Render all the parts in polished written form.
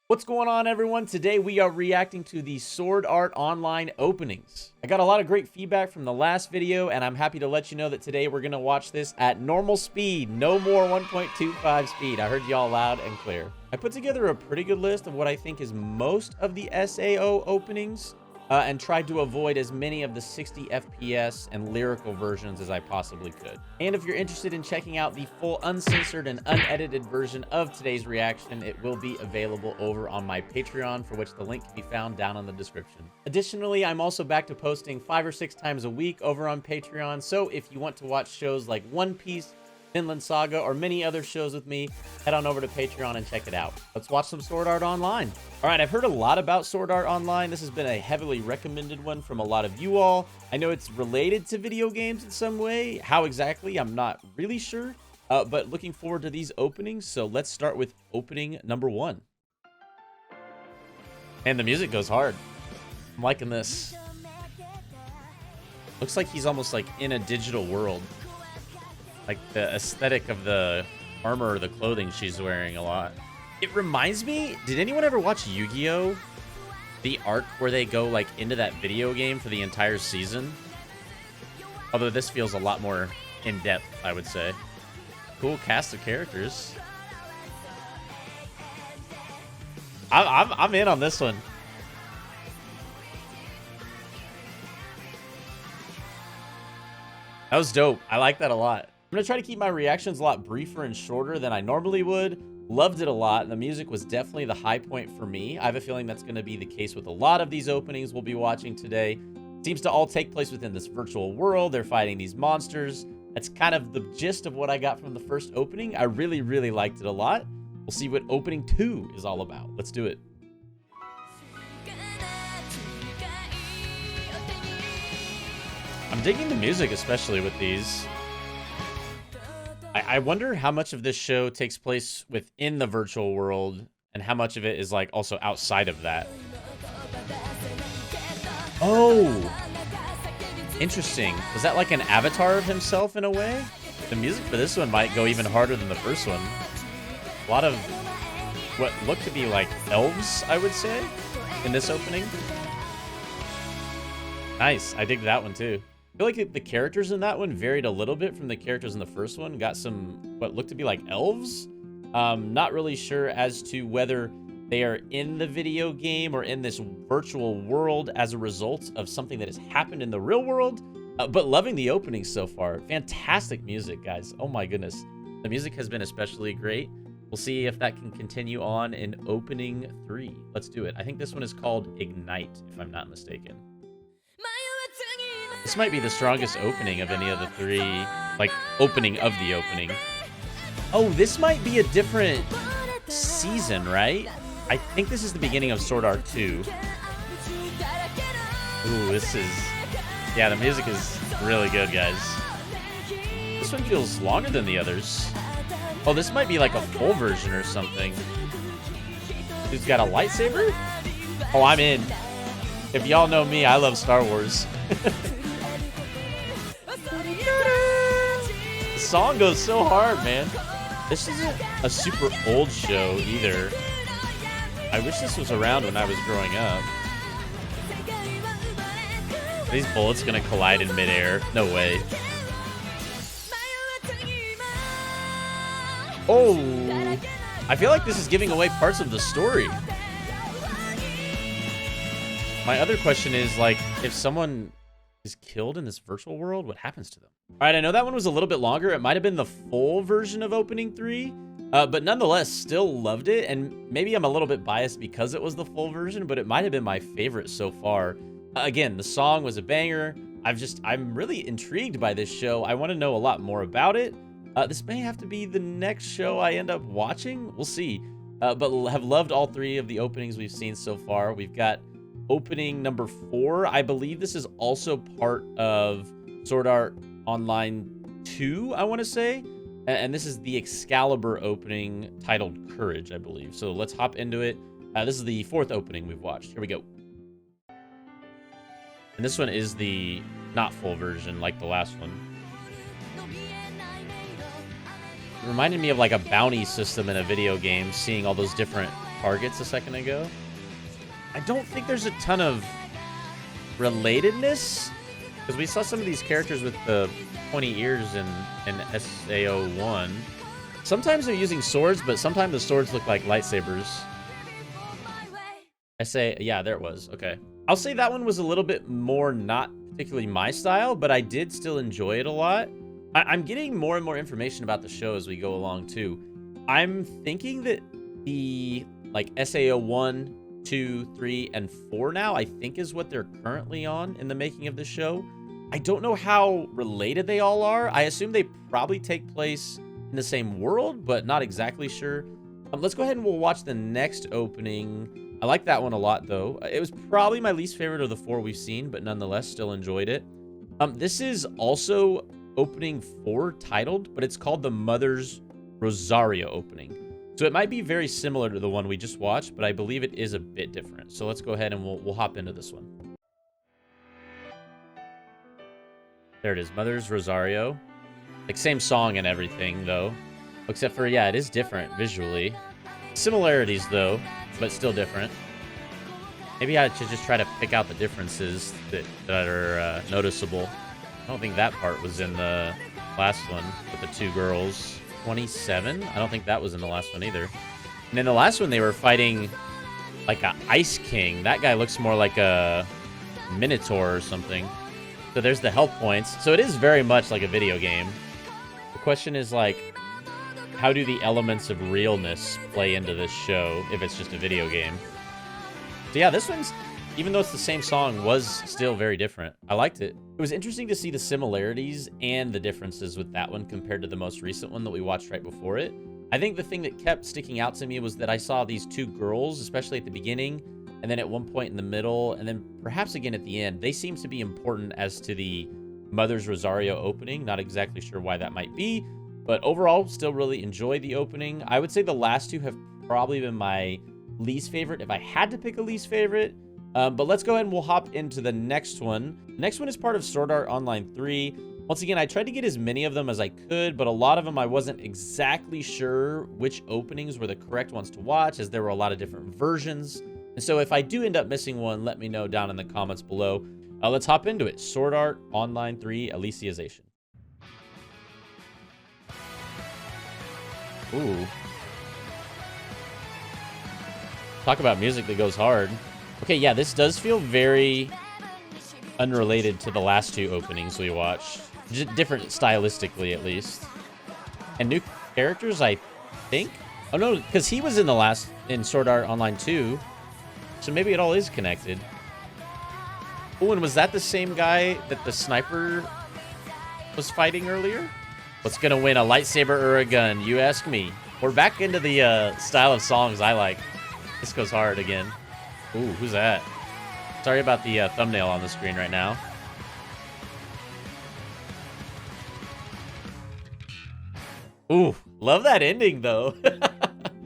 What's going on, everyone? Today we are reacting to the Sword Art Online openings. I got a lot of great feedback from the last video, and I'm happy to let you know that today we're going to watch this at normal speed, no more 1.25 speed. I heard y'all loud and clear. I put together a pretty good list of what I think is most of the SAO openings, and tried to avoid as many of the 60 FPS and lyrical versions as I possibly could. And if you're interested in checking out the full uncensored and unedited version of today's reaction, it will be available over on my Patreon, for which the link can be found down in the description. Additionally, I'm also back to posting 5 or 6 times a week over on Patreon, so if you want to watch shows like One Piece, Vinland Saga, or many other shows with me, head on over to Patreon and check it out. Let's watch some Sword Art Online. All right, I've heard a lot about Sword Art Online. This has been a heavily recommended one from a lot of you all. I know it's related to video games in some way. How exactly, I'm not really sure, but looking forward to these openings. So let's start with opening number 1. And the music goes hard. I'm liking this. Looks like he's almost like in a digital world. Like the aesthetic of the armor or the clothing she's wearing a lot. It reminds me, did anyone ever watch Yu-Gi-Oh? The arc where they go like into that video game for the entire season? Although this feels a lot more in-depth, I would say. Cool cast of characters. I'm in on this one. That was dope. I like that a lot. I'm going to try to keep my reactions a lot briefer and shorter than I normally would. Loved it a lot. The music was definitely the high point for me. I have a feeling that's going to be the case with a lot of these openings we'll be watching today. Seems to all take place within this virtual world. They're fighting these monsters. That's kind of the gist of what I got from the first opening. I really, really liked it a lot. We'll see what opening 2 is all about. Let's do it. I'm digging the music, especially with these. I wonder how much of this show takes place within the virtual world and how much of it is like also outside of that. Oh, interesting. Was that like an avatar of himself in a way? The music for this one might go even harder than the first one. A lot of what look to be like elves, I would say, in this opening. Nice. I dig that one too. I feel like the characters in that one varied a little bit from the characters in the first one. Got some what looked to be like elves. Not really sure as to whether they are in the video game or in this virtual world as a result of something that has happened in the real world. But loving the opening so far. Fantastic music, guys. Oh my goodness. The music has been especially great. We'll see if that can continue on in opening 3. Let's do it. I think this one is called Ignite, if I'm not mistaken. This might be the strongest opening of any of the 3, like, opening of the opening. Oh, this might be a different season, right? I think this is the beginning of Sword Art 2. Ooh, this is... Yeah, the music is really good, guys. This one feels longer than the others. Oh, this might be like a full version or something. Dude's got a lightsaber? Oh, I'm in. If y'all know me, I love Star Wars. The song goes so hard, man. This isn't a super old show either. I wish this was around when I was growing up. Are these bullets gonna collide in midair? No way. Oh, I feel like this is giving away parts of the story. My other question is, like, if someone is killed in this virtual world, what happens to them? All right, I know that one was a little bit longer. It might have been the full version of opening 3, but nonetheless, still loved it. And maybe I'm a little bit biased because it was the full version, but it might have been my favorite so far. Again, the song was a banger. I'm really intrigued by this show. I want to know a lot more about it. This may have to be the next show I end up watching. We'll see. But have loved all 3 of the openings we've seen so far. We've got opening number 4. I believe this is also part of Sword Art Online 2, I want to say. And this is the Excalibur opening titled Courage, I believe. So let's hop into it. This is the 4th opening we've watched. Here we go. And this one is the not full version like the last one. It reminded me of like a bounty system in a video game, seeing all those different targets a second ago. I don't think there's a ton of relatedness, because we saw some of these characters with the pointy ears in SAO1. Sometimes they're using swords, but sometimes the swords look like lightsabers. Yeah, there it was. Okay. I'll say that one was a little bit more not particularly my style, but I did still enjoy it a lot. I'm getting more and more information about the show as we go along, too. I'm thinking that the, like, SAO 1, 2, 3, and 4 now, I think is what they're currently on in the making of the show. I don't know how related they all are. I assume they probably take place in the same world, but not exactly sure. Let's go ahead and we'll watch the next opening. I like that one a lot, though. It was probably my least favorite of the 4 we've seen, but nonetheless, still enjoyed it. This is also opening 4 titled, but it's called the Mother's Rosario opening. So it might be very similar to the one we just watched, but I believe it is a bit different. So let's go ahead and we'll hop into this one. There it is, Mother's Rosario. Like, same song and everything, though. Except for, yeah, it is different visually. Similarities, though, but still different. Maybe I should just try to pick out the differences that are noticeable. I don't think that part was in the last one with the 2 girls. 27? I don't think that was in the last one either. And in the last one, they were fighting like a Ice King. That guy looks more like a Minotaur or something. So there's the health points. So it is very much like a video game. The question is, like, how do the elements of realness play into this show if it's just a video game? So yeah, this one's, even though it's the same song, was still very different. I liked it. It was interesting to see the similarities and the differences with that one compared to the most recent one that we watched right before it. I think the thing that kept sticking out to me was that I saw these 2 girls, especially at the beginning, and then at one point in the middle, and then perhaps again at the end. They seem to be important as to the Mother's Rosario opening. Not exactly sure why that might be, but overall, still really enjoyed the opening. I would say the last 2 have probably been my least favorite if I had to pick a least favorite. But let's go ahead and we'll hop into the next one. The next one is part of Sword Art Online 3. Once again, I tried to get as many of them as I could, but a lot of them I wasn't exactly sure which openings were the correct ones to watch, as there were a lot of different versions. And so if I do end up missing one, let me know down in the comments below. Let's hop into it. Sword Art Online 3 Alicization. Ooh. Talk about music that goes hard. Okay, yeah, this does feel very unrelated to the last 2 openings we watched. Just different stylistically, at least. And new characters, I think? Oh, no, because he was in Sword Art Online 2. So maybe it all is connected. Oh, and was that the same guy that the sniper was fighting earlier? What's gonna win, a lightsaber or a gun? You ask me. We're back into the style of songs I like. This goes hard again. Ooh, who's that? Sorry about the thumbnail on the screen right now. Ooh, love that ending, though.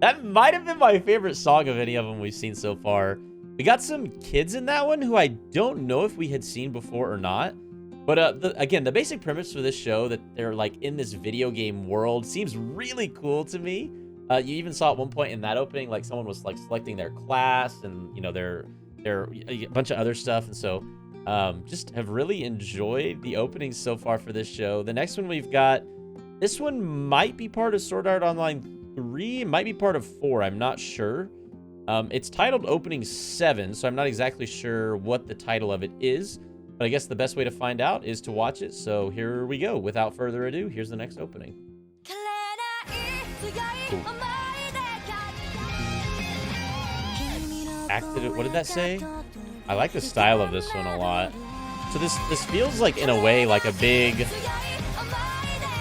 That might have been my favorite song of any of them we've seen so far. We got some kids in that one who I don't know if we had seen before or not. But again, the basic premise for this show, that they're like in this video game world, seems really cool to me. You even saw at one point in that opening, like someone was like selecting their class and, you know, their a bunch of other stuff. And so just have really enjoyed the openings so far for this show. The next one we've got, this one might be part of Sword Art Online 3. It might be part of 4. I'm not sure. It's titled Opening 7, so I'm not exactly sure what the title of it is. But I guess the best way to find out is to watch it. So here we go. Without further ado, here's the next opening. Ooh. What did that say? I like the style of this one a lot. So this feels like, in a way, like a big,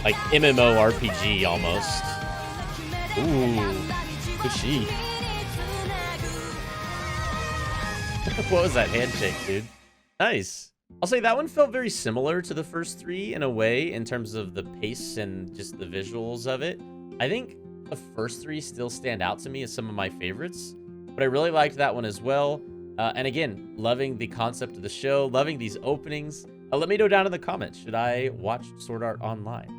like, MMO RPG almost. Ooh, who's she? What was that handshake, dude? Nice. I'll say that one felt very similar to the first 3 in a way, in terms of the pace and just the visuals of it. I think the first 3 still stand out to me as some of my favorites, but I really liked that one as well. And again, loving the concept of the show, loving these openings. Let me know down in the comments, should I watch Sword Art Online?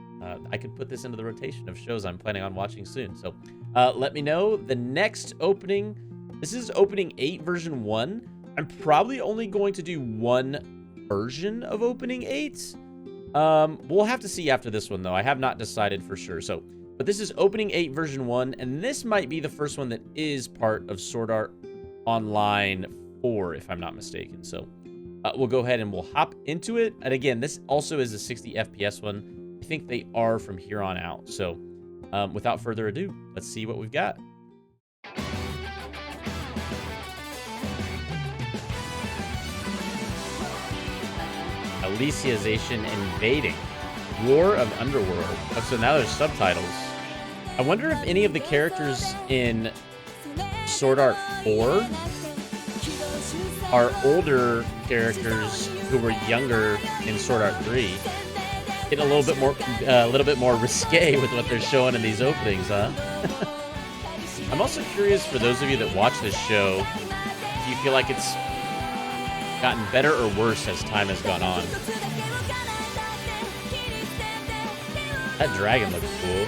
I could put this into the rotation of shows I'm planning on watching soon. So Let me know. The next opening, this is opening 8 version 1. I'm probably only going to do one version of opening 8. We'll have to see after this one, though. I have not decided for sure. So, but this is opening 8 version 1, and this might be the first one that is part of Sword Art Online 4, if I'm not mistaken. So, we'll go ahead and we'll hop into it. And again, this also is a 60 FPS one. I think they are from here on out. So, without further ado, let's see what we've got. Alicization invading. War of Underworld. Oh, so now there's subtitles. I wonder if any of the characters in Sword Art 4 are older characters who were younger in Sword Art 3. Getting a little bit more risque with what they're showing in these openings, huh? I'm also curious, for those of you that watch this show, do you feel like it's gotten better or worse as time has gone on? That dragon looks cool.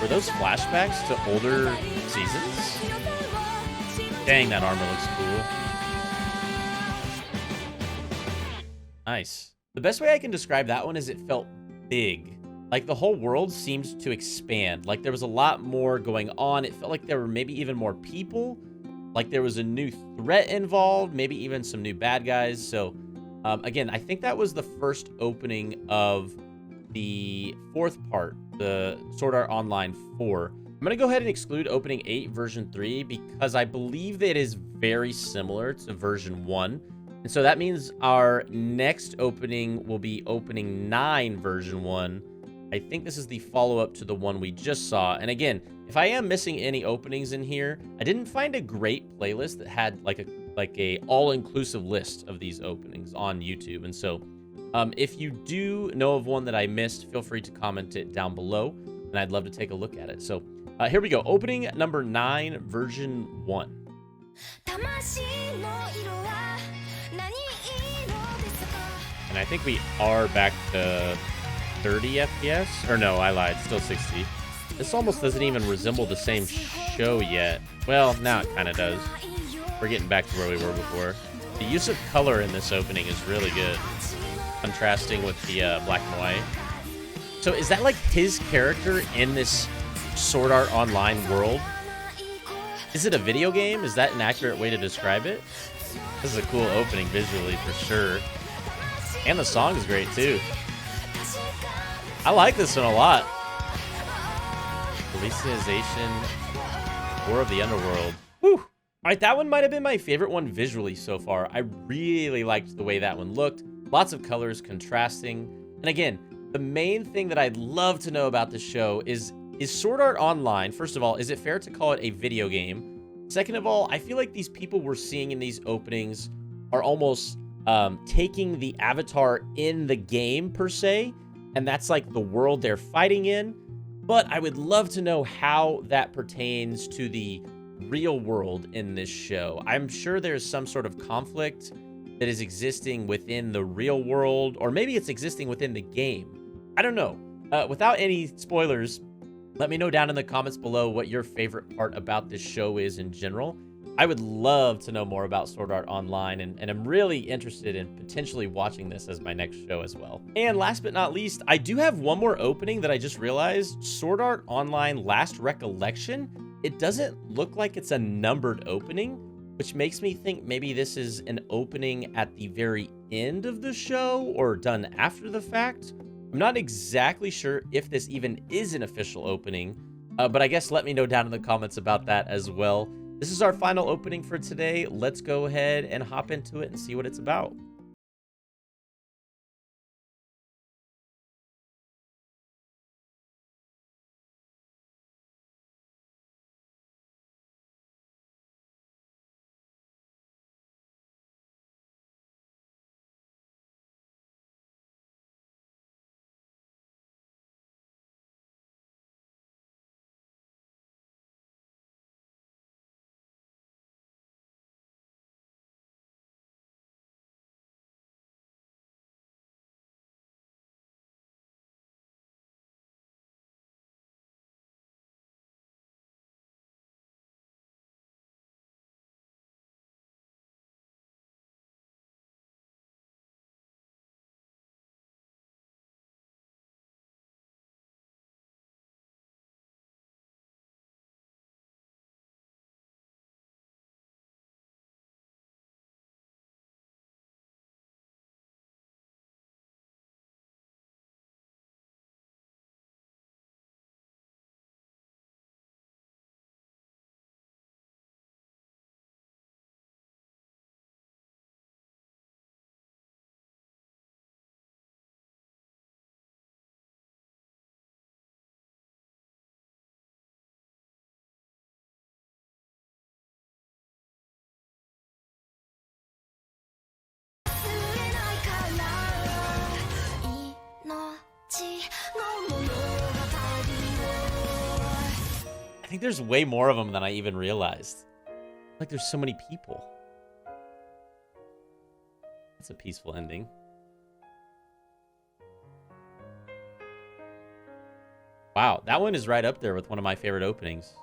Were those flashbacks to older seasons? Dang, that armor looks cool. Nice. The best way I can describe that one is it felt big. Like the whole world seemed to expand. Like there was a lot more going on. It felt like there were maybe even more people. Like there was a new threat involved, maybe even some new bad guys. So again, I think that was the first opening of the 4th part, the Sword Art Online 4. I'm going to go ahead and exclude opening 8 version 3 because I believe that it is very similar to version 1. And so that means our next opening will be opening 9 version 1. I think this is the follow-up to the one we just saw. And again, if I am missing any openings in here, I didn't find a great playlist that had like a all-inclusive list of these openings on YouTube. And so if you do know of one that I missed, feel free to comment it down below, and I'd love to take a look at it. So here we go. Opening number 9, version 1. And I think we are back to 30 FPS. Or no, I lied. Still 60. This almost doesn't even resemble the same show yet. Well, now it kind of does. We're getting back to where we were before. The use of color in this opening is really good. Contrasting with the black and white. So is that like his character in this Sword Art Online world? Is it a video game? Is that an accurate way to describe it? This is a cool opening visually for sure. And the song is great too. I like this one a lot. Alicization, War of the Underworld. Whew. All right, that one might have been my favorite one visually so far. I really liked the way that one looked. Lots of colors contrasting. And again, the main thing that I'd love to know about this show is Sword Art Online, first of all, is it fair to call it a video game? Second of all, I feel like these people we're seeing in these openings are almost taking the avatar in the game per se, and that's like the world they're fighting in. But I would love to know how that pertains to the real world in this show. I'm sure there's some sort of conflict that is existing within the real world, or maybe it's existing within the game. I don't know. Without any spoilers, let me know down in the comments below what your favorite part about this show is in general. I would love to know more about Sword Art Online, and I'm really interested in potentially watching this as my next show as well. And last but not least, I do have one more opening that I just realized. Sword Art Online Last Recollection. It doesn't look like it's a numbered opening, which makes me think maybe this is an opening at the very end of the show or done after the fact. I'm not exactly sure if this even is an official opening, but I guess let me know down in the comments about that as well. This is our final opening for today. Let's go ahead and hop into it and see what it's about. think there's way more of them than I even realized. Like, there's so many people. That's a peaceful ending. Wow, that one is right up there with one of my favorite openings.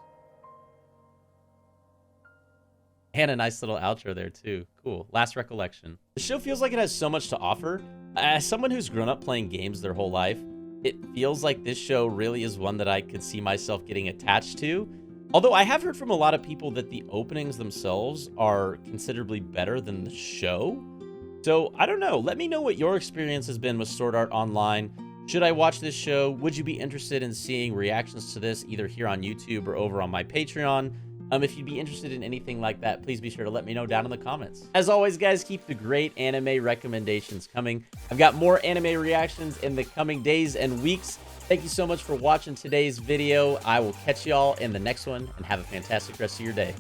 And a nice little outro there, too. Cool. Last recollection. The show feels like it has so much to offer. As someone who's grown up playing games their whole life, it feels like this show really is one that I could see myself getting attached to. Although I have heard from a lot of people that the openings themselves are considerably better than the show. So, I don't know. Let me know what your experience has been with Sword Art Online. Should I watch this show? Would you be interested in seeing reactions to this either here on YouTube or over on my Patreon? If you'd be interested in anything like that, please be sure to let me know down in the comments. As always, guys, keep the great anime recommendations coming. I've got more anime reactions in the coming days and weeks. Thank you so much for watching today's video. I will catch y'all in the next one, and have a fantastic rest of your day.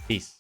Peace.